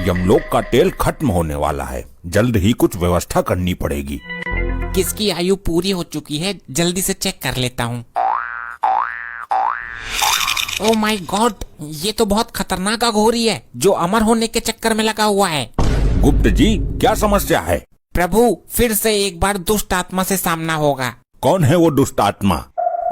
यमलोक का तेल खत्म होने वाला है, जल्द ही कुछ व्यवस्था करनी पड़ेगी। किसकी आयु पूरी हो चुकी है, जल्दी से चेक कर लेता हूँ। ओह माय गॉड, ये तो बहुत खतरनाक अघोरी है जो अमर होने के चक्कर में लगा हुआ है। गुप्त जी, क्या समस्या है? प्रभु, फिर से एक बार दुष्ट आत्मा से सामना होगा। कौन है वो दुष्ट आत्मा?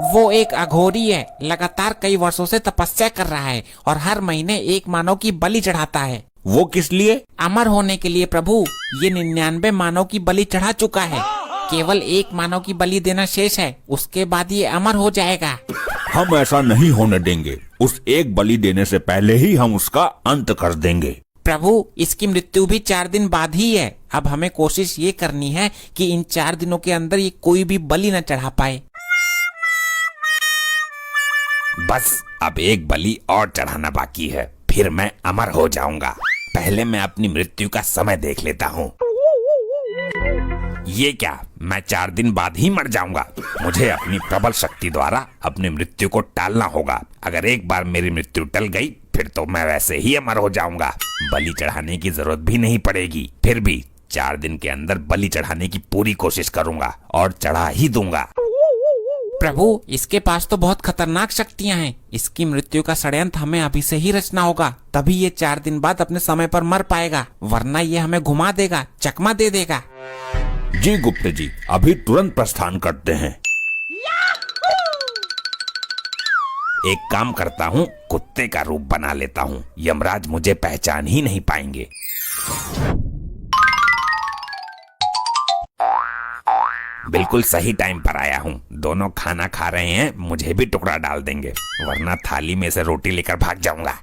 वो एक अघोरी है, लगातार कई वर्षों से तपस्या कर रहा है और हर महीने एक मानव की बलि चढ़ाता है। वो किस लिए? अमर होने के लिए प्रभु। ये 99 मानव की बलि चढ़ा चुका है, केवल एक मानव की बलि देना शेष है, उसके बाद ये अमर हो जाएगा। हम ऐसा नहीं होने देंगे, उस एक बलि देने से पहले ही हम उसका अंत कर देंगे। प्रभु, इसकी मृत्यु भी 4 दिन बाद ही है। अब हमें कोशिश ये करनी है कि इन 4 दिनों के अंदर ये कोई भी बलि न चढ़ा पाए। बस अब एक बलि और चढ़ाना बाकी है, फिर मैं अमर हो जाऊंगा। पहले मैं अपनी मृत्यु का समय देख लेता हूँ। ये क्या, मैं 4 दिन बाद ही मर जाऊंगा? मुझे अपनी प्रबल शक्ति द्वारा अपनी मृत्यु को टालना होगा। अगर एक बार मेरी मृत्यु टल गई, फिर तो मैं वैसे ही अमर हो जाऊंगा। बलि चढ़ाने की जरूरत भी नहीं पड़ेगी। फिर भी 4 दिन के अंदर बलि चढ़ाने की पूरी कोशिश करूंगा और चढ़ा ही दूंगा। प्रभु, इसके पास तो बहुत खतरनाक शक्तियां हैं। इसकी मृत्यु का षड्यंत्र हमें अभी से ही रचना होगा, तभी ये 4 दिन बाद अपने समय पर मर पाएगा, वरना ये हमें घुमा देगा, चकमा दे देगा। जी गुप्त जी, अभी तुरंत प्रस्थान करते हैं। एक काम करता हूँ, कुत्ते का रूप बना लेता हूँ, यमराज मुझे पहचान ही नहीं पाएंगे। बिल्कुल सही टाइम पर आया हूँ। दोनों खाना खा रहे हैं, मुझे भी टुकड़ा डाल देंगे, वरना थाली में से रोटी लेकर भाग जाऊंगा।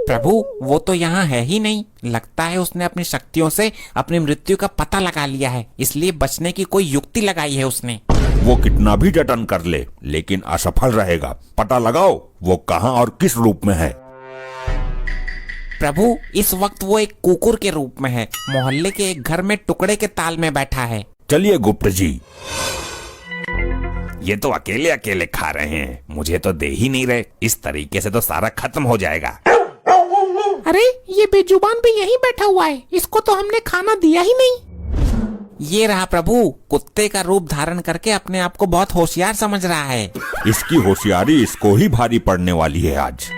प्रभु, वो तो यहाँ है ही नहीं। लगता है उसने अपनी शक्तियों से अपनी मृत्यु का पता लगा लिया है, इसलिए बचने की कोई युक्ति लगाई है उसने। वो कितना भी जतन कर ले, लेकिन असफल रहेगा। पता लगाओ वो कहाँ और किस रूप में है। प्रभु, इस वक्त वो एक कुकुर के रूप में है, मोहल्ले के एक घर में टुकड़े के ताल में बैठा है। चलिए गुप्त जी। ये तो अकेले अकेले खा रहे हैं, मुझे तो दे ही नहीं रहे। इस तरीके से तो सारा खत्म हो जाएगा। अरे, ये बेजुबान भी यहीं बैठा हुआ है, इसको तो हमने खाना दिया ही नहीं। ये रहा प्रभु, कुत्ते का रूप धारण करके अपने आप को बहुत होशियार समझ रहा है। इसकी होशियारी इसको ही भारी पड़ने वाली है आज।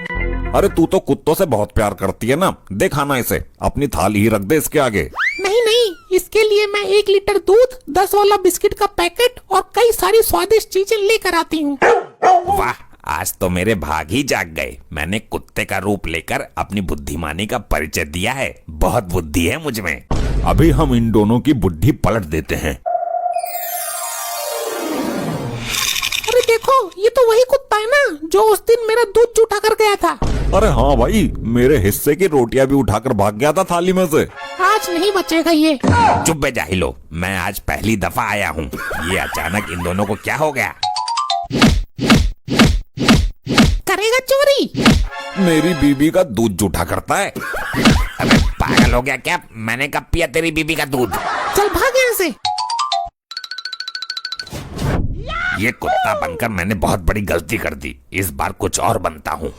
अरे तू तो कुत्तों से बहुत प्यार करती है ना, दे खाना इसे, अपनी थाली ही रख दे इसके आगे। नहीं नहीं, इसके लिए मैं 1 लीटर दूध, 10 वाला बिस्किट का पैकेट और कई सारी स्वादिष्ट चीजें लेकर आती हूँ। वाह, आज तो मेरे भाग ही जाग गए। मैंने कुत्ते का रूप लेकर अपनी बुद्धिमानी का परिचय दिया है। बहुत बुद्धि है मुझ में। अभी हम इन दोनों की बुद्धि पलट देते हैं। अरे देखो, ये तो वही कुत्ता है ना जो उस दिन मेरा दूध जूठा कर गया था। अरे हाँ भाई, मेरे हिस्से की रोटियां भी उठाकर भाग गया था थाली में से। आज नहीं बचेगा ये। चुप बे जाहिलो, मैं आज पहली दफा आया हूँ। ये अचानक इन दोनों को क्या हो गया? करेगा चोरी? मेरी बीबी का दूध जूठा करता है। अबे पागल हो गया क्या? मैंने कब पिया तेरी बीबी का दूध? चल भाग यहाँ से। ये कुत्ता बनकर मैंने बहुत बड़ी गलती कर दी। इस बार कुछ और बनता हूँ।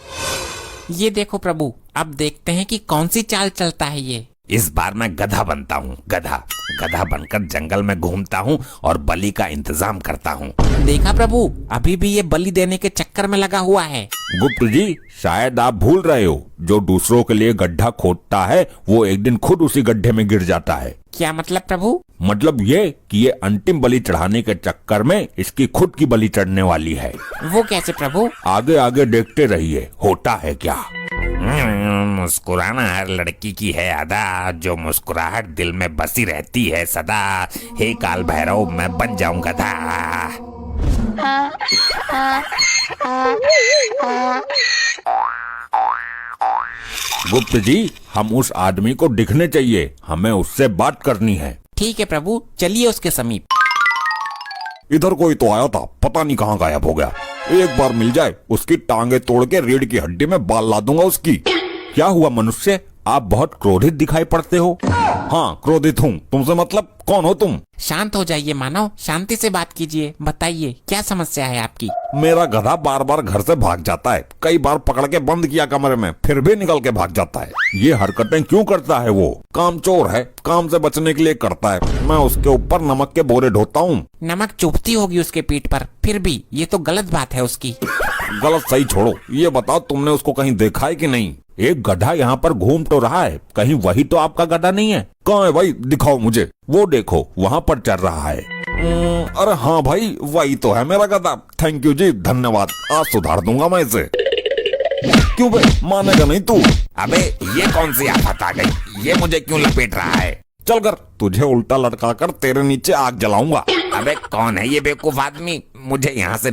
ये देखो प्रभु, अब देखते हैं कि कौन सी चाल चलता है ये। इस बार मैं गधा बनता हूँ। गधा गधा बनकर जंगल में घूमता हूँ और बलि का इंतजाम करता हूँ। देखा प्रभु, अभी भी ये बलि देने के चक्कर में लगा हुआ है। गुप्त जी, शायद आप भूल रहे हो, जो दूसरों के लिए गड्ढा खोदता है वो एक दिन खुद उसी गड्ढे में गिर जाता है। क्या मतलब प्रभु? मतलब ये कि ये अंतिम बलि चढ़ाने के चक्कर में इसकी खुद की बलि चढ़ने वाली है। वो कैसे प्रभु? आगे आगे देखते रहिए, होता है क्या। मुस्कुराना हर लड़की की है अदा, जो मुस्कुराहट दिल में बसी रहती है सदा। हे काल भैरव, मैं बन जाऊं गधा। गुप्त जी, हम उस आदमी को दिखने चाहिए, हमें उससे बात करनी है। ठीक है प्रभु, चलिए उसके समीप। इधर कोई तो आया था, पता नहीं कहाँ गायब हो गया। एक बार मिल जाए, उसकी टांगे तोड़ के रीढ़ की हड्डी में बाल ला दूंगा उसकी। क्या हुआ मनुष्य, आप बहुत क्रोधित दिखाई पड़ते हो। हाँ क्रोधित हूँ। तुमसे मतलब कौन हो तुम? शांत हो जाइए मानव, शांति से बात कीजिए। बताइए क्या समस्या है आपकी? मेरा गधा बार बार घर से भाग जाता है। कई बार पकड़ के बंद किया कमरे में, फिर भी निकल के भाग जाता है। ये हरकतें क्यों करता है? वो कामचोर है, काम से बचने के लिए करता है। मैं उसके ऊपर नमक के बोरे ढोता हूँ। नमक चुभती होगी उसके पीठ पर, फिर भी ये तो गलत बात है उसकी। गलत सही छोड़ो, ये बताओ तुमने उसको कहीं देखा है कि नहीं? एक गधा यहाँ पर घूम तो रहा है, कहीं वही तो आपका गधा नहीं है? कहाँ है भाई, दिखाओ मुझे। वो देखो वहाँ पर चल रहा है। अरे हाँ भाई, वही तो है मेरा गधा। थैंक यू जी, धन्यवाद। आज सुधार दूंगा मैं इसे। क्यों बे, मानेगा नहीं तू? अबे ये कौन सी आफत आ गई? ये मुझे क्यों लपेट रहा है? चल कर, तुझे उल्टा लटका कर तेरे नीचे आग जलाऊंगा। अबे कौन है ये बेवकूफ आदमी? मुझे यहाँ से